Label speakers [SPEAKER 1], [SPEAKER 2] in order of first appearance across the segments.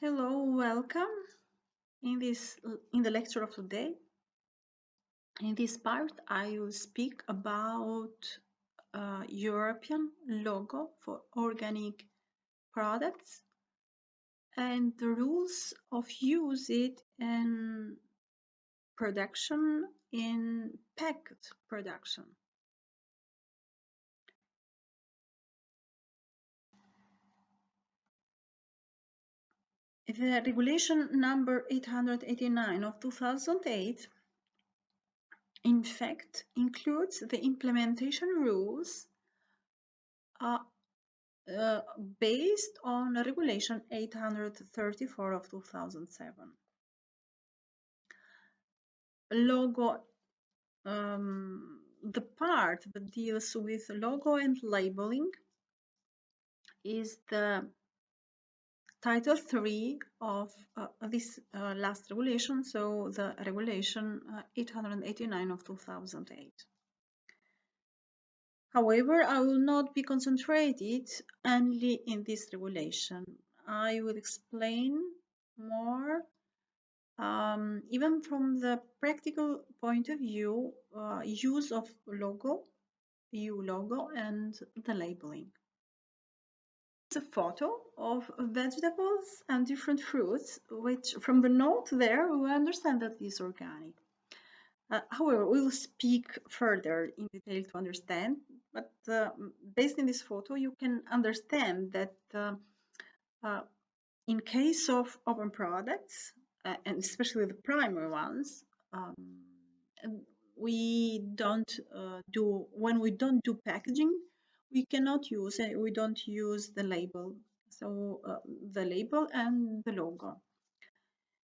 [SPEAKER 1] Hello, welcome in the lecture of today. In this part, I will speak about European logo for organic products and the rules of use it in production in packed production. The regulation number 889 of 2008 in fact includes the implementation rules uh, based on Regulation 834 of 2007. Logo, the part that deals with logo and labeling is the Title 3 of this last regulation, so the Regulation 889 of 2008. However, I will not be concentrated only in this regulation. I will explain more, even from the practical point of view, use of logo, EU logo, and the labeling. It's a photo of vegetables and different fruits, which from the note there, we understand that it is organic. However, we will speak further in detail to understand, but based on this photo, you can understand that in case of open products, and especially the primary ones, we don't when we don't do packaging, we cannot use it, we don't use the label, so the label and the logo.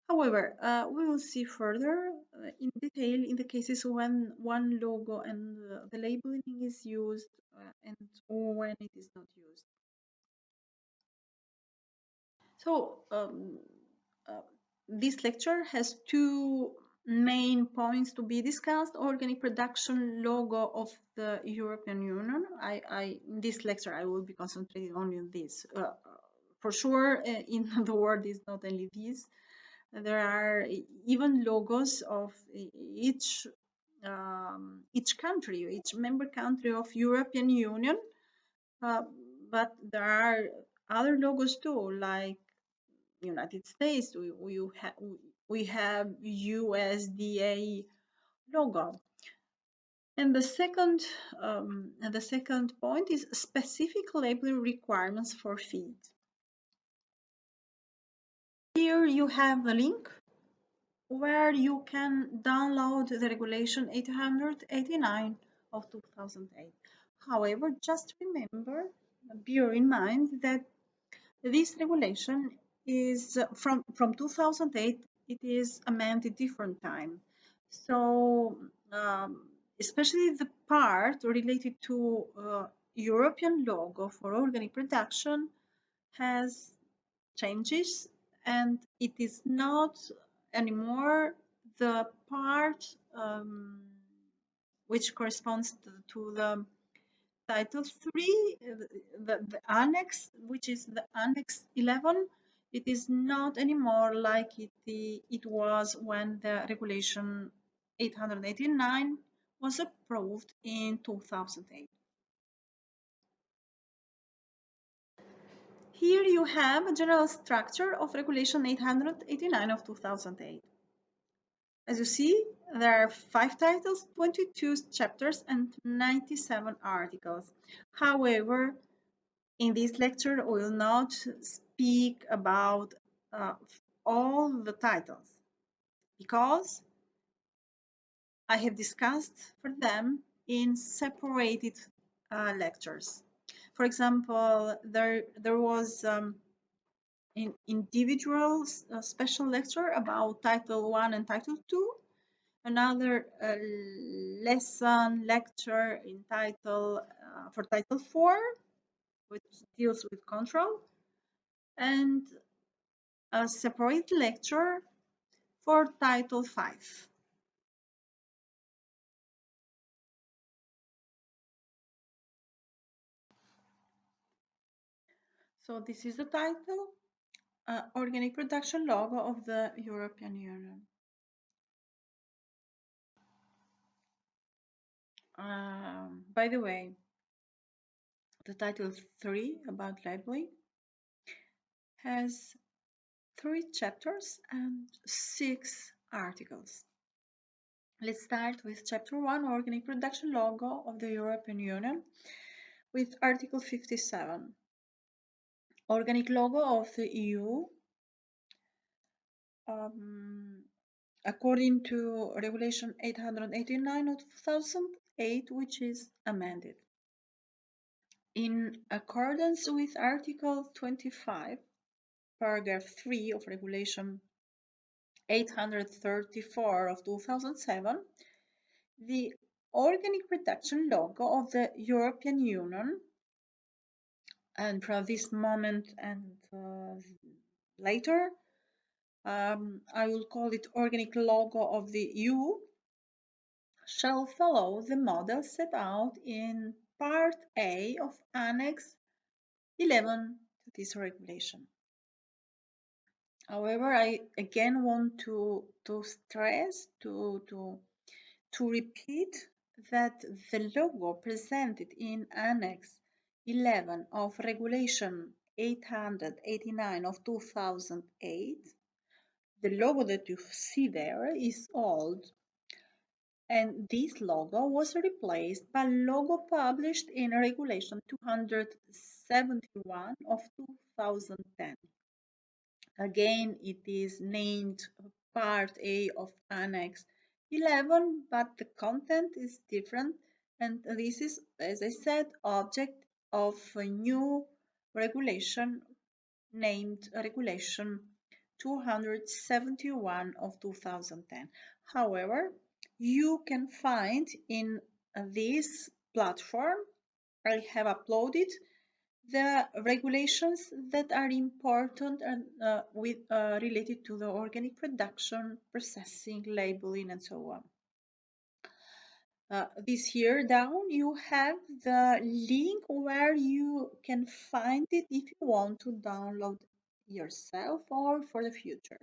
[SPEAKER 1] However, we will see further in detail in the cases when one logo and the labeling is used and when it is not used. So this lecture has two main points to be discussed: organic production logo of the European Union. In this lecture I will be concentrating only on this. For sure, in the world is not only this. There are even logos of each country, each member country of European Union. But there are other logos too, like United States. We have USDA logo. And the second point is specific labeling requirements for feed. Here you have a link where you can download the Regulation 889 of 2008. However, just remember, bear in mind that this regulation is from 2008. It is amended different time. So especially the part related to European logo for organic production has changes, and it is not anymore the part which corresponds to the Title 3, the annex, which is the Annex 11. It is not anymore like it was when the Regulation 889 was approved in 2008. Here you have a general structure of Regulation 889 of 2008. As you see, there are 5 titles, 22 chapters, and 97 articles. However, in this lecture, we will not speak about all the titles because I have discussed for them in separated lectures. For example, there was an individual special lecture about Title 1 and Title 2, another lesson lecture in for Title 4, which deals with control, and a separate lecture for Title 5. So this is the title. organic production logo of the European Union. By the way, the title 3 about labeling has 3 chapters and 6 articles. Let's start with chapter 1, organic production logo of the European Union, with article 57. Organic logo of the EU, according to Regulation 889 of 2008, which is amended. In accordance with Article 25, paragraph 3 of Regulation 834 of 2007, the organic production logo of the European Union, and from this moment and later, I will call it organic logo of the EU, shall follow the model set out in Part A of Annex 11 to this regulation. However, I again want to stress, to repeat that the logo presented in Annex 11 of Regulation 889 of 2008, the logo that you see there is old, and this logo was replaced by logo published in Regulation 271 of 2010. Again, it is named Part A of Annex 11, but the content is different, and this is, as I said, object of a new regulation named Regulation 271 of 2010. However, you can find in this platform, I have uploaded the regulations that are important and related to the organic production, processing, labeling, and so on. This here down, you have the link where you can find it if you want to download yourself or for the future.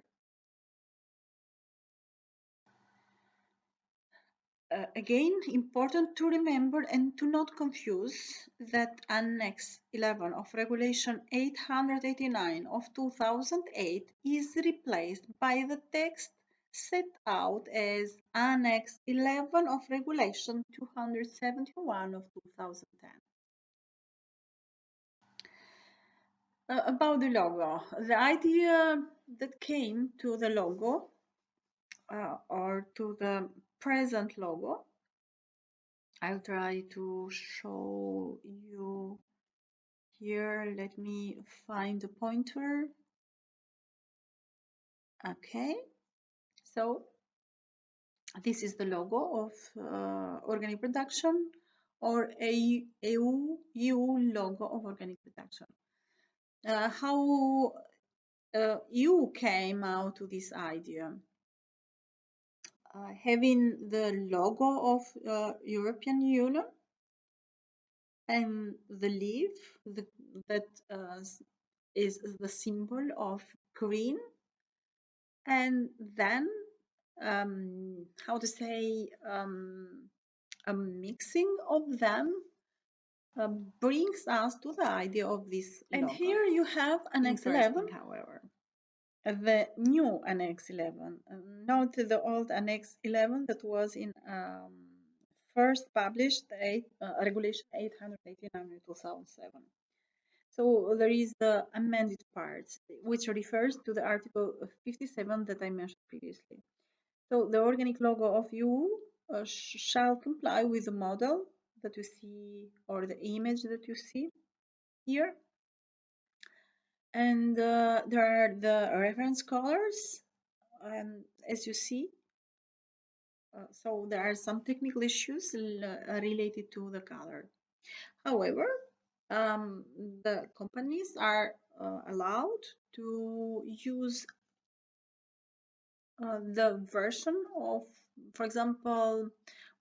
[SPEAKER 1] Again, important to remember and to not confuse that Annex 11 of Regulation 889 of 2008 is replaced by the text set out as Annex 11 of Regulation 271 of 2010. About the logo, the idea that came to the logo or to the present logo, I'll try to show you here. Let me find the pointer. Okay, so this is the logo of organic production, or EU logo of organic production. How you came out to this idea? Having the logo of European Union and the leaf that is the symbol of green, and then how to say, a mixing of them brings us to the idea of this logo. And here you have Annex 11, however, the new Annex 11, not the old Annex 11 that was in first published Regulation 889 in 2007. So there is the amended part, which refers to the Article 57 that I mentioned previously. So the organic logo of EU shall comply with the model that you see, or the image that you see here. And there are the reference colors, as you see. So there are some technical issues related to the color. However, the companies are allowed to use the version of, for example,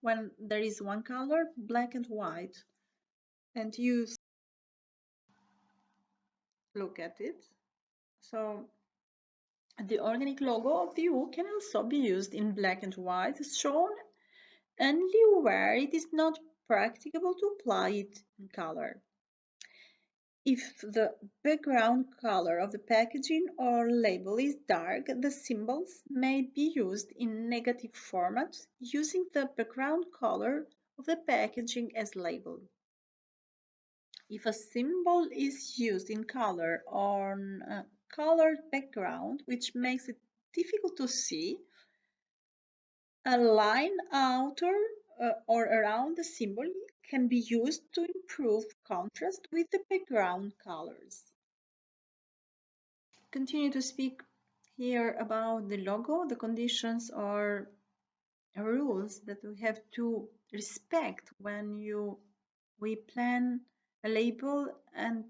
[SPEAKER 1] when there is one color, black and white, and you look at it. So the organic logo of the EU can also be used in black and white, as shown, only where it is not practicable to apply it in color. If the background color of the packaging or label is dark, the symbols may be used in negative format using the background color of the packaging as label. If a symbol is used in color on a colored background, which makes it difficult to see, a line outer or around the symbol can be used to improve contrast with the background colors. Continue to speak here about the logo, the conditions or rules that we have to respect when we plan a label, and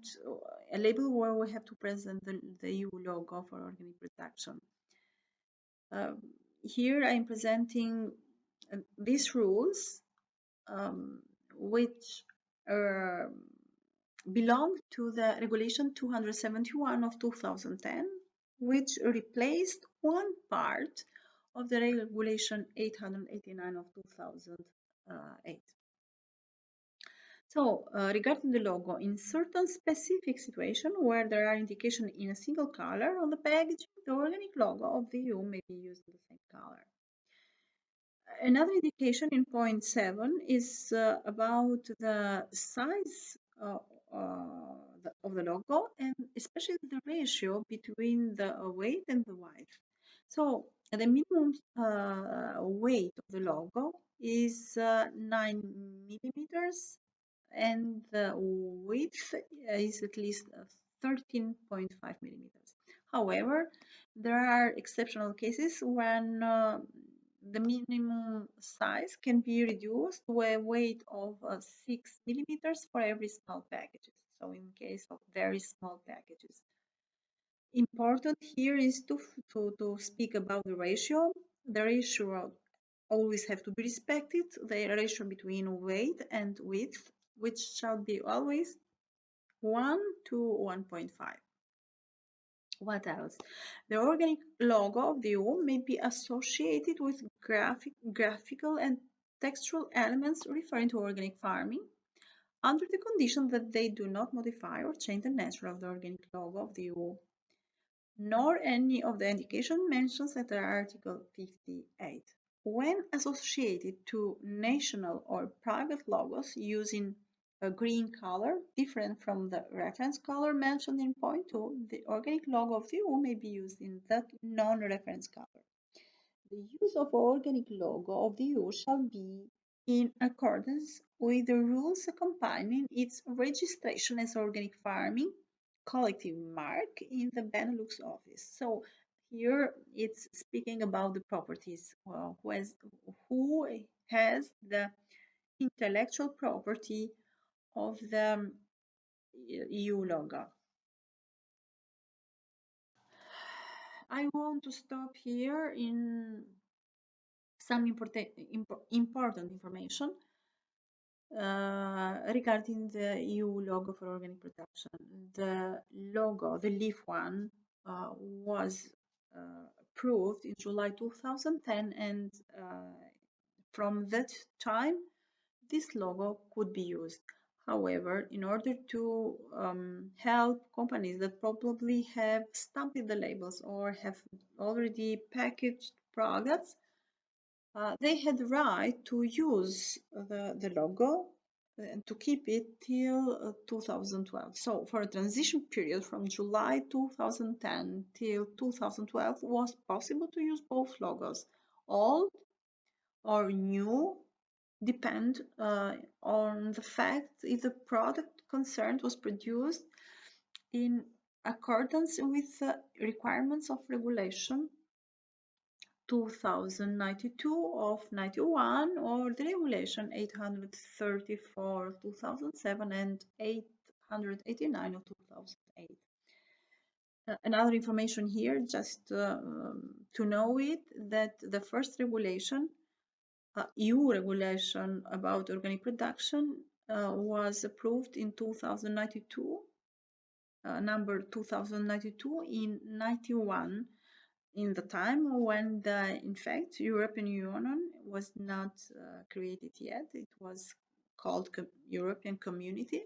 [SPEAKER 1] a label where we have to present the EU logo for organic production. Here I am presenting these rules, which belong to the Regulation 271 of 2010, which replaced one part of the Regulation 889 of 2008. So, regarding the logo, in certain specific situations where there are indications in a single color on the packaging, the organic logo of the EU may be used in the same color. Another indication in point 7 is about the size of the logo, and especially the ratio between the weight and the width. So the minimum weight of the logo is 9 millimeters, and the width is at least 13.5 millimeters. However, there are exceptional cases when the minimum size can be reduced to a weight of 6 millimeters for every small packages. So in case of very small packages. Important here is to speak about the ratio. The ratio always have to be respected, the ratio between weight and width, which shall be always 1 to 1.5. What else? The organic logo of the EU may be associated with graphical and textual elements referring to organic farming, under the condition that they do not modify or change the nature of the organic logo of the EU, nor any of the indication mentions at Article 58. When associated to national or private logos using a green color different from the reference color mentioned in point 2, the organic logo of the EU may be used in that non-reference color. The use of organic logo of the EU shall be in accordance with the rules accompanying its registration as organic farming collective mark in the Benelux office. So here it's speaking about the properties, who has the intellectual property of the EU logo. I want to stop here in some important information regarding the EU logo for organic production. The logo, the leaf one, was approved in July 2010, and from that time, this logo could be used. However, in order to help companies that probably have stamped the labels or have already packaged products, they had the right to use the logo and to keep it till 2012. So for a transition period from July 2010 till 2012 was possible to use both logos. Old or new depend on the fact if the product concerned was produced in accordance with the requirements of regulation 2092 of 91 or the regulation 834 of 2007 and 889 of 2008. Another information here, just to know it, that the first regulation, EU regulation about organic production, was approved in 2092, number 2092 in 91, in the time when in fact, European Union was not created yet. It was called European Community.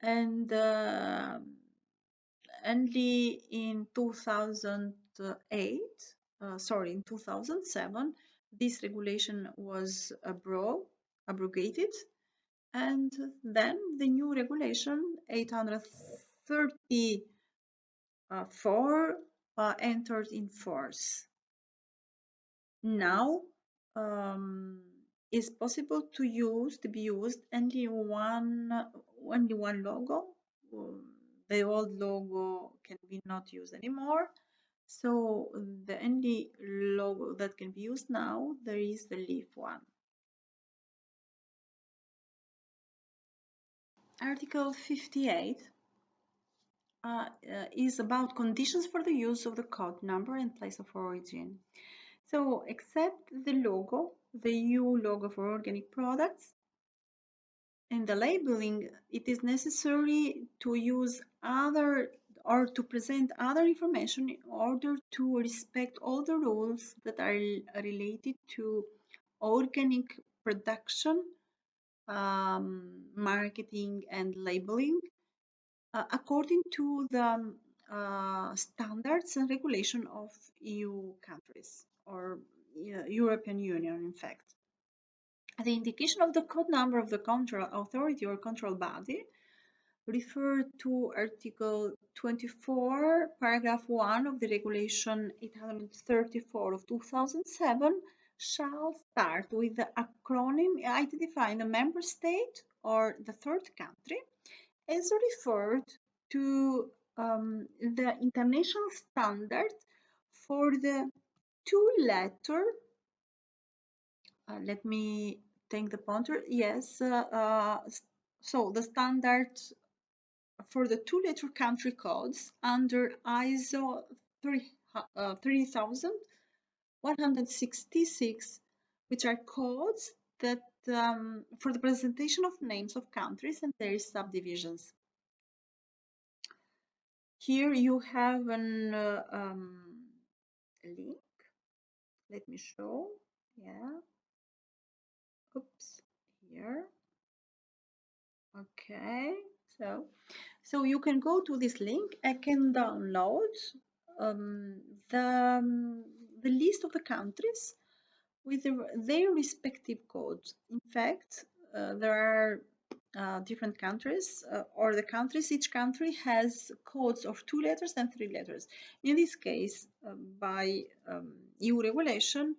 [SPEAKER 1] And only in 2008, in 2007, this regulation was abrogated, and then the new regulation 834 entered in force. Now it's possible to be used only one logo. The old logo can be not used anymore. So the only logo that can be used now, there is the leaf one. Article 58 is about conditions for the use of the code number and place of origin. So except the logo, the EU logo for organic products, in the labeling, it is necessary to use other or to present other information in order to respect all the rules that are related to organic production, marketing, and labeling, according to the standards and regulation of EU countries or European Union, in fact. The indication of the code number of the control authority or control body refer to Article 24, Paragraph 1 of the Regulation 834 of 2007 shall start with the acronym identifying the member state or the third country as referred to the international standard for the two-letter. Let me take the pointer. Yes, so the standard for the two-letter country codes under ISO 3166, which are codes that for the presentation of names of countries and their subdivisions. Here you have an link. Let me show. Yeah. Oops. Here. Okay. So you can go to this link. I can download the list of the countries with their respective codes. In fact, there are different countries or the countries, each country has codes of 2 letters and 3 letters. In this case, by EU regulation,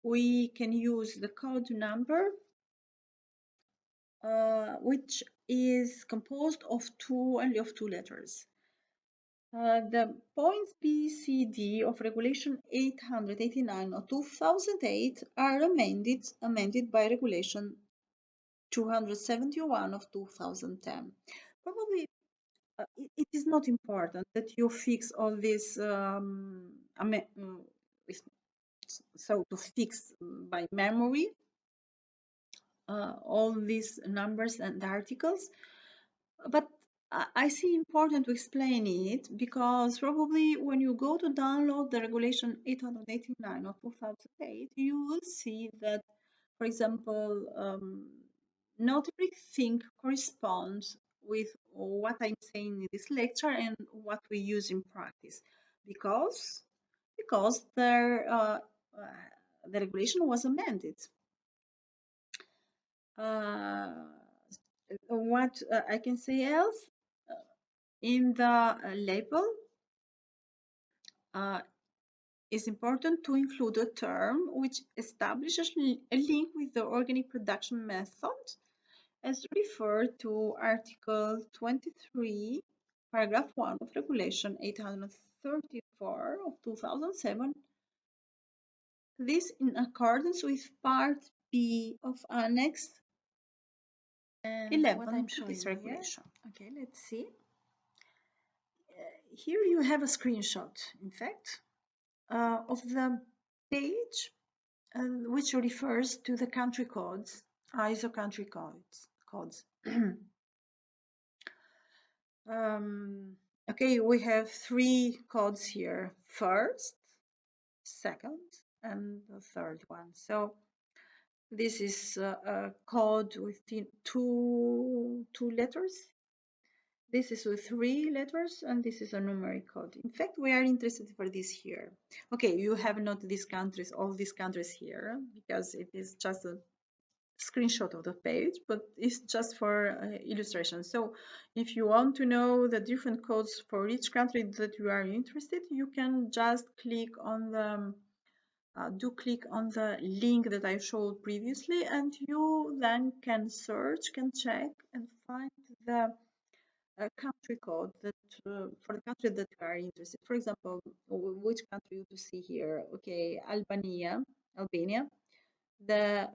[SPEAKER 1] we can use the code number which is composed of only of 2 letters. The points B, C, D of Regulation 889 of 2008 are amended by Regulation 271 of 2010. Probably it is not important that you fix all this, so to fix by memory all these numbers and articles, but I see important to explain it because probably when you go to download the Regulation 889 of 2008, you will see that, for example, not everything corresponds with what I'm saying in this lecture and what we use in practice because the regulation was amended. What I can say else, in the label, it's important to include a term which establishes a link with the organic production method as referred to Article 23, Paragraph 1 of Regulation 834 of 2007. This in accordance with Part B of Annex 11 to this regulation. Okay, let's see. Here you have a screenshot, in fact, of the page which refers to the country codes, ISO country codes. Okay, we have three codes here: first, second, and the third one. So this is a code with two letters. This is with three letters, and this is a numeric code. In fact, we are interested for this here. Okay, you have not these countries, all these countries here, because it is just a screenshot of the page, but it's just for illustration. So if you want to know the different codes for each country that you are interested, you can just click on the click on the link that I showed previously, and you then can search, can check, and find the country code that for the country that you are interested. For example, which country you to see here? Okay, Albania. The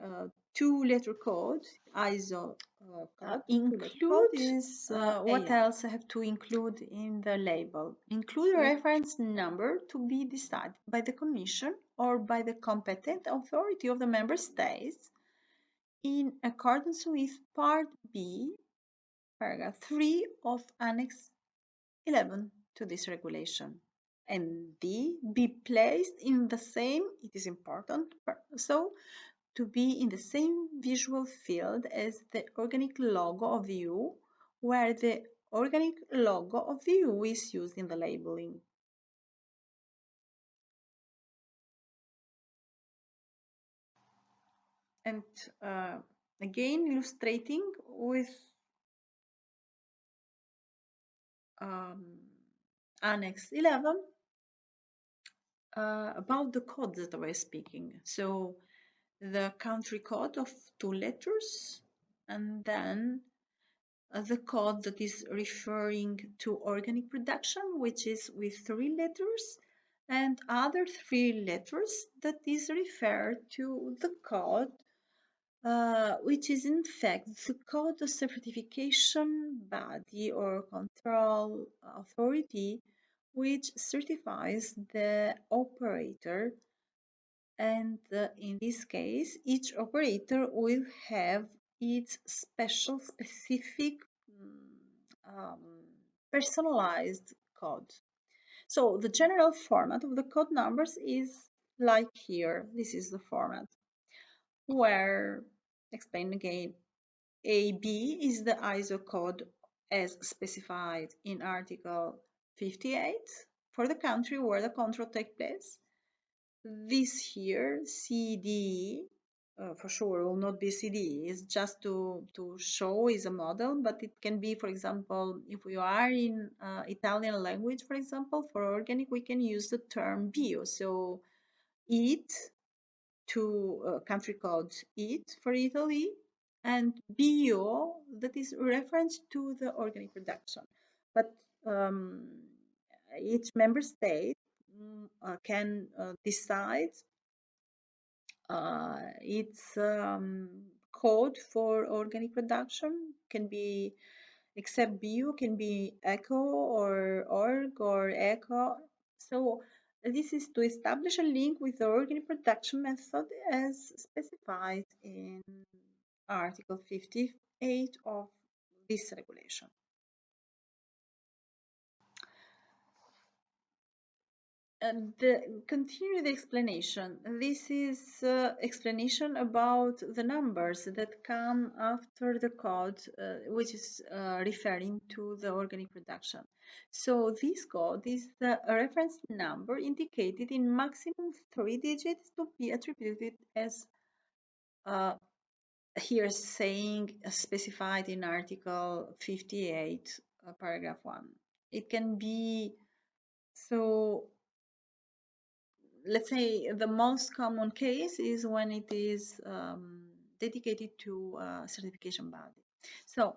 [SPEAKER 1] two-letter code, ISO code, include is what else I have to include in the label? Include a reference number to be decided by the Commission or by the competent authority of the member states in accordance with Part B, paragraph 3 of Annex 11 to this regulation. And D, be placed in the same, it is important, so to be in the same visual field as the organic logo of the EU, where the organic logo of the EU is used in the labeling. And again, illustrating with Annex 11 about the code that I was speaking. So the country code of two letters, and then the code that is referring to organic production, which is with three letters, and other three letters that is referred to the code, which is in fact the code of certification body or control authority, which certifies the operator. And in this case, each operator will have its specific um, personalized code. So the general format of the code numbers is like here. This is the format where, explain again, AB is the ISO code as specified in Article 58 for the country where the control takes place. This here, CD, for sure will not be CD. It's just to show is a model, but it can be, for example, if we are in Italian language, for example, for organic, we can use the term bio. So it to country codes it for Italy, and bio that is reference to the organic production. But each member state can decide its code for organic production. Can be except bio, can be eco or org or eco. So this is to establish a link with the organic production method as specified in Article 58 of this regulation. Continue the explanation. This is explanation about the numbers that come after the code, which is referring to the organic production. So this code is the reference number indicated in maximum 3 digits to be attributed as here saying specified in Article 58, paragraph 1. It can be so. Let's say the most common case is when it is dedicated to a certification body. So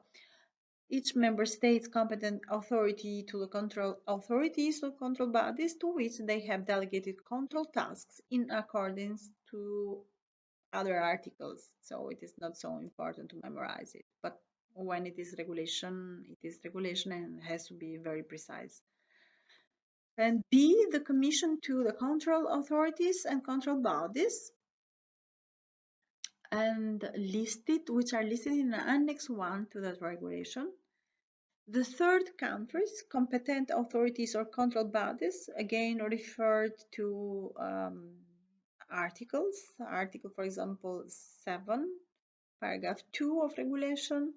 [SPEAKER 1] each member state's competent authority to the control authorities or control bodies to which they have delegated control tasks in accordance to other articles. So it is not so important to memorize it, but when it is regulation and has to be very precise. And B, the commission to the control authorities and control bodies, and listed, which are listed in Annex 1 to that regulation. The third countries, competent authorities or control bodies, again referred to articles. Article, for example, 7, paragraph 2 of regulation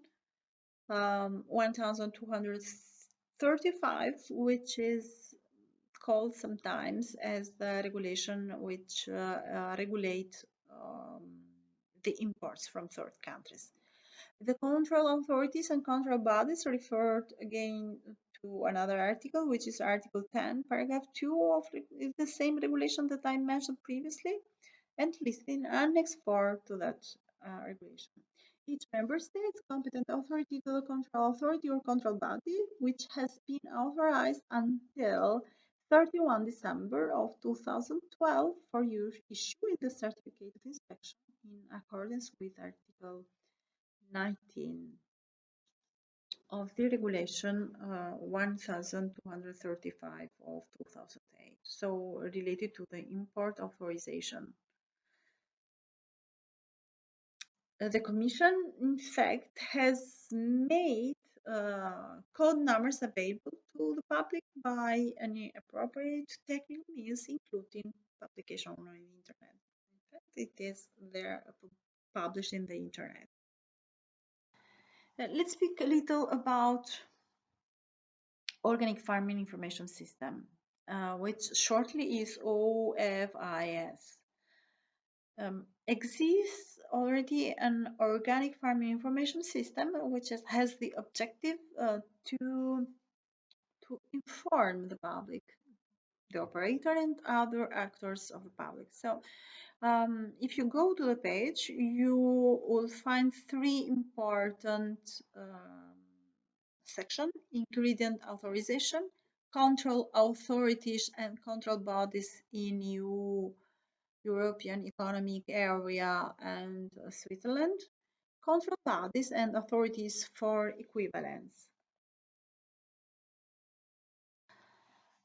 [SPEAKER 1] 1235, which is called sometimes as the regulation which regulate the imports from third countries. The control authorities and control bodies referred again to another article, which is Article 10, paragraph 2 of the same regulation that I mentioned previously, and listed in Annex 4 to that regulation. Each member state's competent authority to the control authority or control body, which has been authorized until 31 December of 2012 for issuing the certificate of inspection in accordance with Article 19 of the regulation 1235 of 2008, so related to the import authorization. The Commission, in fact, has made code numbers available to the public by any appropriate technical means, including publication on the internet. In fact, it is there published in the internet. Let's speak a little about Organic Farming Information System, which shortly is OFIS. Exists already an organic farming information system which has the objective to inform the public, the operator, and other actors of the public. So if you go to the page, you will find three important sections: ingredient authorization, control authorities and control bodies in European Economic Area and Switzerland, control bodies and authorities for equivalence.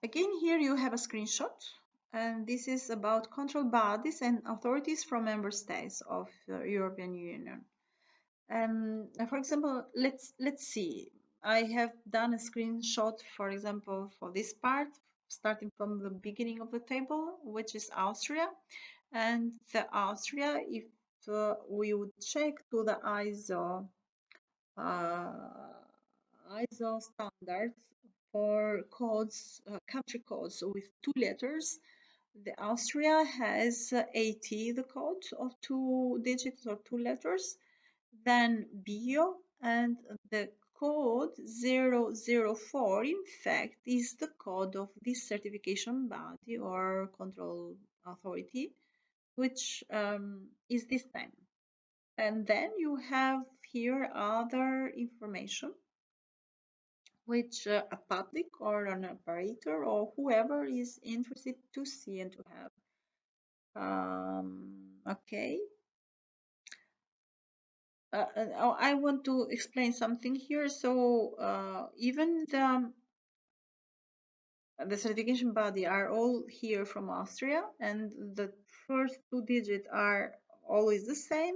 [SPEAKER 1] Again, here you have a screenshot, and this is about control bodies and authorities from member states of the European Union. For example, let's see. I have done a screenshot, for example, for this part, starting from the beginning of the table, which is Austria. And the Austria, if we would check to the ISO standards for codes, country codes with 2 letters, the Austria has 80, the code of 2 digits or 2 letters, then bio, and the code 004 in fact is the code of this certification body or control authority, which is this time. And then you have here other information which a public or an operator or whoever is interested to see and to have. Okay. I want to explain something here. So even the certification body are all here from Austria, and the first 2 digits are always the same.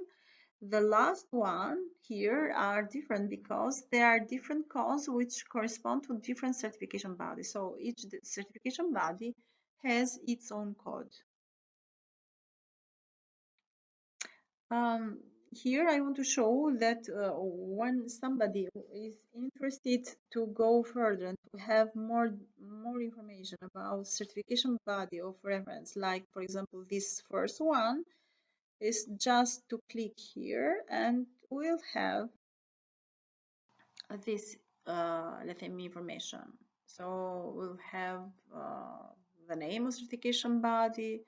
[SPEAKER 1] The last one here are different because there are different codes which correspond to different certification bodies. So each certification body has its own code. Here I want to show that when somebody is interested to go further and to have more information about certification body of reference, like for example this first one, is just to click here and we'll have this let's say information. So we'll have the name of certification body,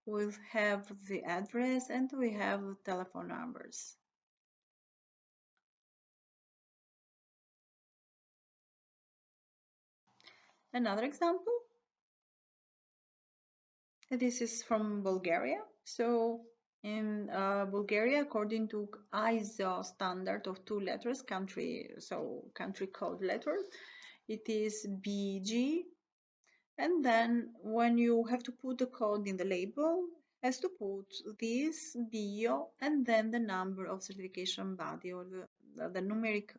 [SPEAKER 1] we'll have the address, and we have the telephone numbers. Another example, this is from Bulgaria. So in Bulgaria, according to ISO standard of 2 letters, country code letter, it is BG. And then when you have to put the code in the label, has to put this bio and then the number of certification body or the numeric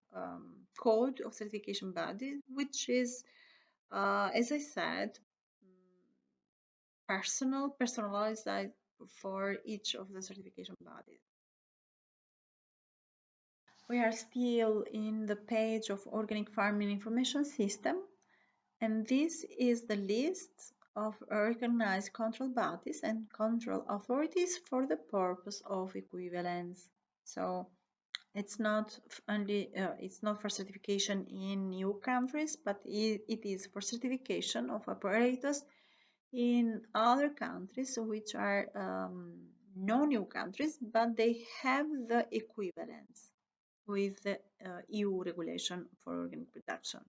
[SPEAKER 1] code of certification body, which is, as I said, personalized for each of the certification bodies. We are still in the page of Organic Farming Information System, and this is the list of recognized control bodies and control authorities for the purpose of equivalence. So it's not only it's not for certification in new countries, but it is for certification of operators in other countries which are non-new countries, but they have the equivalence with the EU regulation for organic production.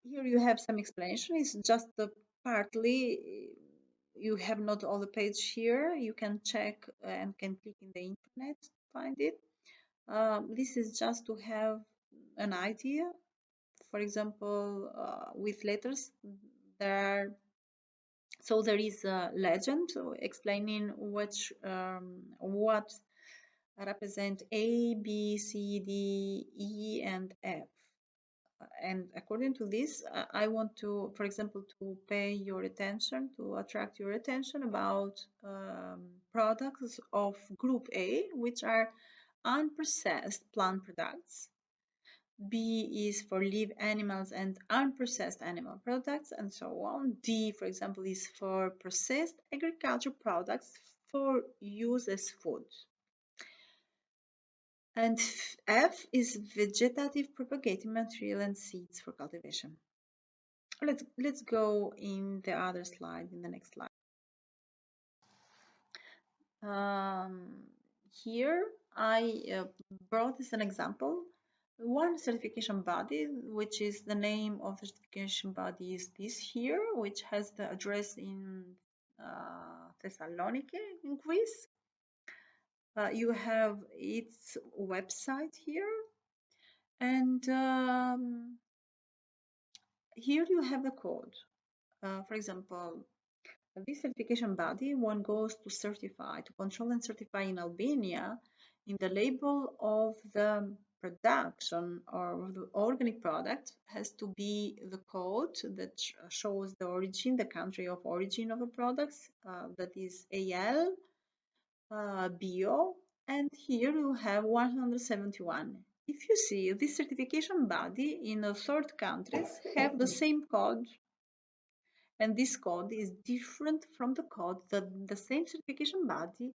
[SPEAKER 1] Here you have some explanation. It's just partly, you have not all the page here. You can check and can click in the internet to find it. This is just to have an idea. For example, with letters, there is a legend explaining what represent A, B, C, D, E, and F. And according to this, I want to, for example, to pay your attention, to attract your attention about products of group A, which are unprocessed plant products. B is for live animals and unprocessed animal products, and so on. D, for example, is for processed agriculture products for use as food. And F is vegetative propagating material and seeds for cultivation. Let's go in the other slide, in the next slide. Here I brought as an example one certification body, which is the name of the certification body is this here, which has the address in Thessaloniki in Greece. You have its website here, and here you have the code. For example, this certification body, one goes to certify, to control and certify in Albania, in the label of the production or the organic product has to be the code that shows the origin, the country of origin of the products, that is AL, Bio, and here you have 171. If you see, this certification body in the third countries have the same code, and this code is different from the code that the same certification body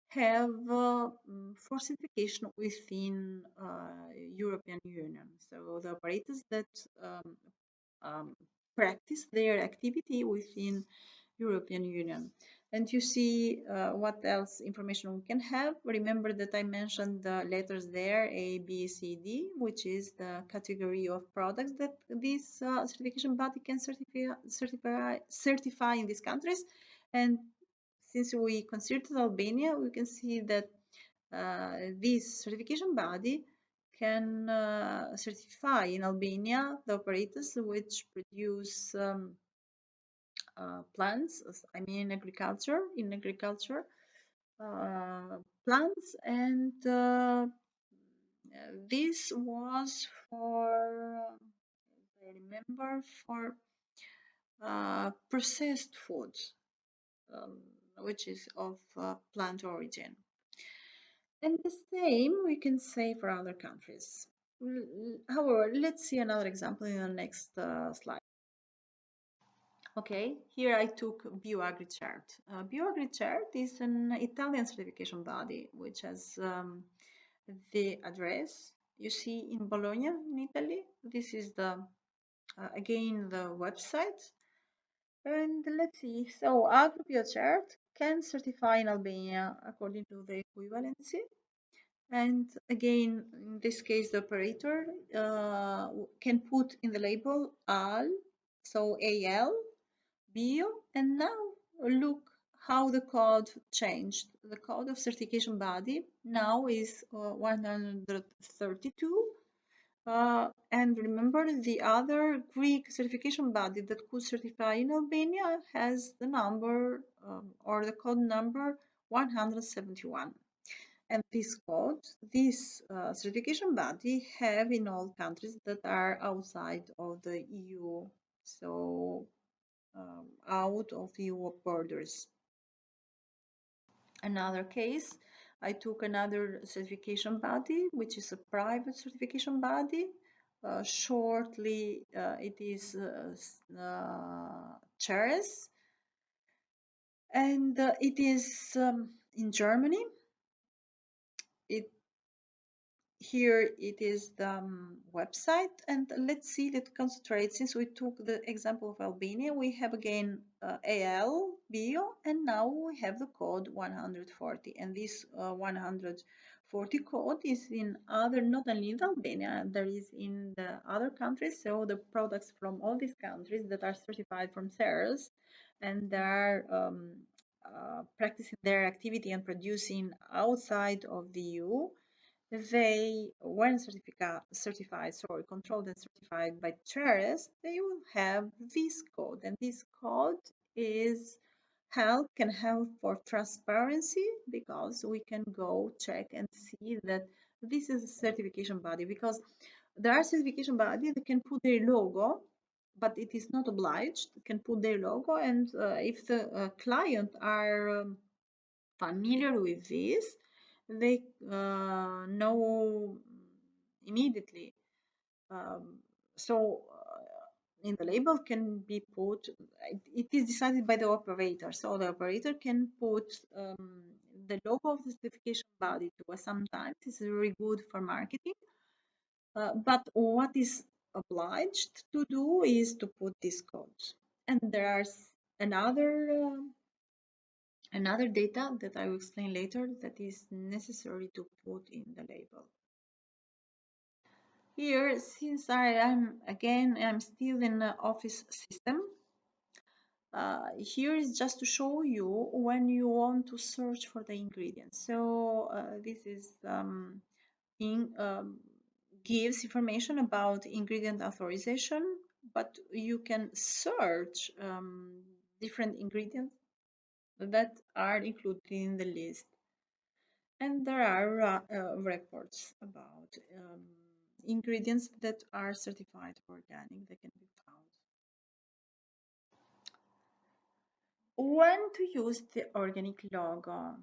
[SPEAKER 1] have for certification within European Union. So the operators that practice their activity within European Union. And you see what else information we can have. Remember that I mentioned the letters there, A, B, C, D, which is the category of products that this certification body can certify in these countries. And since we considered Albania, we can see that this certification body can certify in Albania the operators which produce plants, I mean agriculture, plants, and this was for, I remember, for processed foods, which is of plant origin. And the same we can say for other countries. However, let's see another example in the next slide. Okay, here I took BioAgriCert. BioAgriCert is an Italian certification body which has the address you see in Bologna in Italy. This is the again the website. And let's see, so AgriBioCert can certify in Albania according to the equivalency. And again, in this case, the operator can put in the label AL, so AL, Bio, and now look how the code changed. The code of certification body now is 132. And remember, the other Greek certification body that could certify in Albania has the number or the code number 171. And this code, this certification body have in all countries that are outside of the EU, so out of EU borders. Another case, I took another certification body, which is a private certification body. Shortly, it is CHERES, and it is in Germany. Here it is the website, and let's see that concentrate. Since we took the example of Albania, we have again AL bio, and now we have the code 140, and this 140 code is in other, not only in Albania, there is in the other countries. So the products from all these countries that are certified from CERS and they are practicing their activity and producing outside of the EU, they, when certified, sorry, controlled and certified by CHERES, they will have this code, and this code is can help for transparency, because we can go check and see that this is a certification body, because there are certification bodies that can put their logo, but it is not obliged, can put their logo, and if the client are familiar with this, they know immediately. So in the label can be put, it is decided by the operator. So the operator can put the logo of the certification body to us. Sometimes it's very good for marketing. But what is obliged to do is to put this code. And there are another data that I will explain later that is necessary to put in the label. Here, since I'm still in the office system, here is just to show you when you want to search for the ingredients. So this is gives information about ingredient authorization, but you can search different ingredients that are included in the list. And there are reports about ingredients that are certified organic that can be found. When to use the organic logo?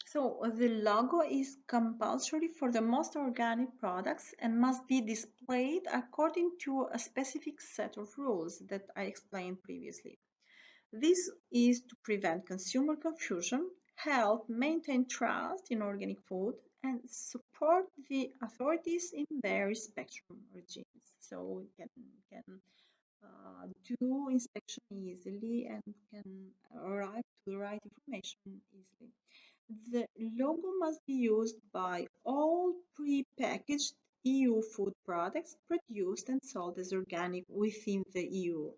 [SPEAKER 1] So the logo is compulsory for the most organic products and must be displayed according to a specific set of rules that I explained previously. This is to prevent consumer confusion, help maintain trust in organic food, and support the authorities in their inspection regimes. So we can do inspection easily and can arrive to the right information easily. The logo must be used by all pre-packaged EU food products produced and sold as organic within the EU.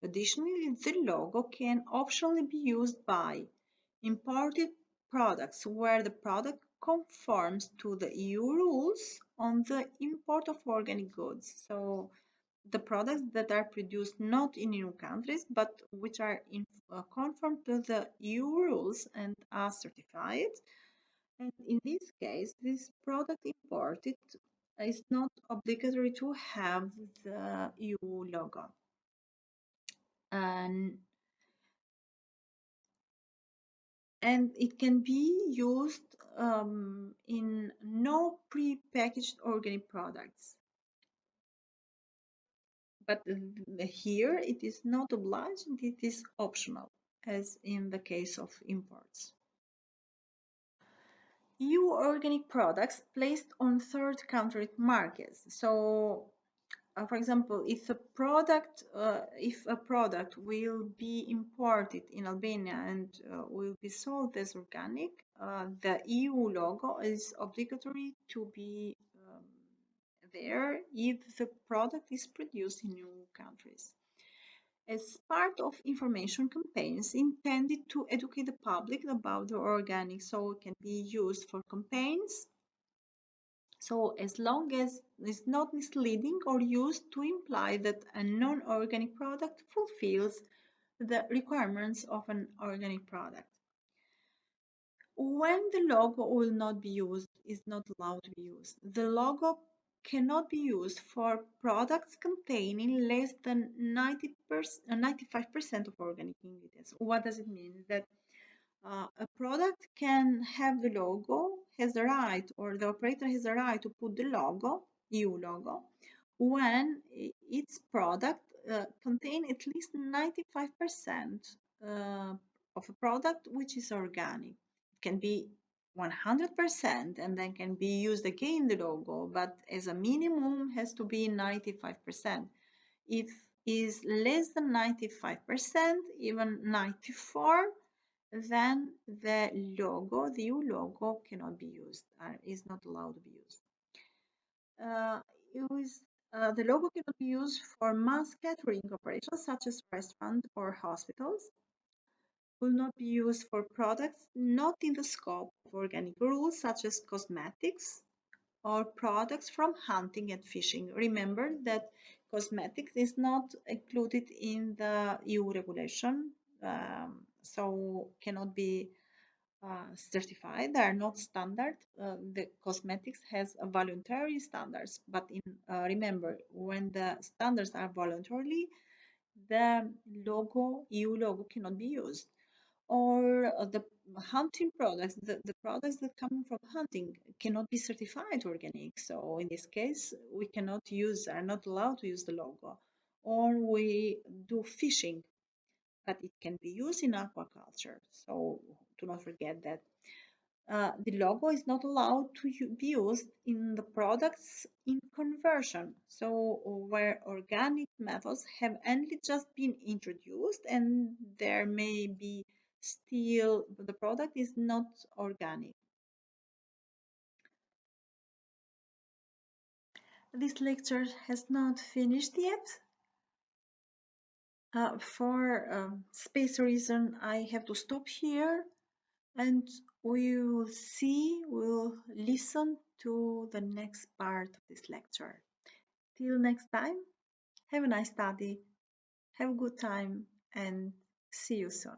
[SPEAKER 1] Additionally, the logo can optionally be used by imported products where the product conforms to the EU rules on the import of organic goods. So the products that are produced not in EU countries but which are conform to the EU rules and are certified. And in this case, this product imported is not obligatory to have the EU logo. And it can be used in no pre-packaged organic products. But here it is not obliged, it is optional, as in the case of imports. EU organic products placed on third country markets. So for example, if a product will be imported in Albania and will be sold as organic, the EU logo is obligatory to be there if the product is produced in new countries. As part of information campaigns intended to educate the public about the organic, so it can be used for campaigns. So as long as it's not misleading or used to imply that a non-organic product fulfills the requirements of an organic product. When the logo will not be used, is not allowed to be used. The logo cannot be used for products containing less than 90%, 95% of organic ingredients. What does it mean? That a product can have the logo, has the right, or the operator has the right to put the logo, EU logo, when its product contain at least 95% of a product which is organic. It can be 100% and then can be used again the logo, but as a minimum has to be 95%. If is less than 95%, even 94, then the logo, the EU logo, cannot be used, is not allowed to be used. Uh, use, the logo cannot be used for mass catering operations such as restaurants or hospitals. Will not be used for products not in the scope of organic rules such as cosmetics or products from hunting and fishing. Remember that cosmetics is not included in the EU regulation, so cannot be certified. They are not standard. The cosmetics has a voluntary standards, but remember, when the standards are voluntarily, the logo, EU logo, cannot be used. Or the hunting products, the products that come from hunting cannot be certified organic. So in this case, we cannot use, are not allowed to use the logo. Or we do fishing, but it can be used in aquaculture. So do not forget that the logo is not allowed to be used in the products in conversion. So where organic methods have only just been introduced and there may be still the product is not organic. This lecture has not finished yet. For space reason, I have to stop here. And we will see, we'll listen to the next part of this lecture. Till next time, have a nice study, have a good time, and see you soon.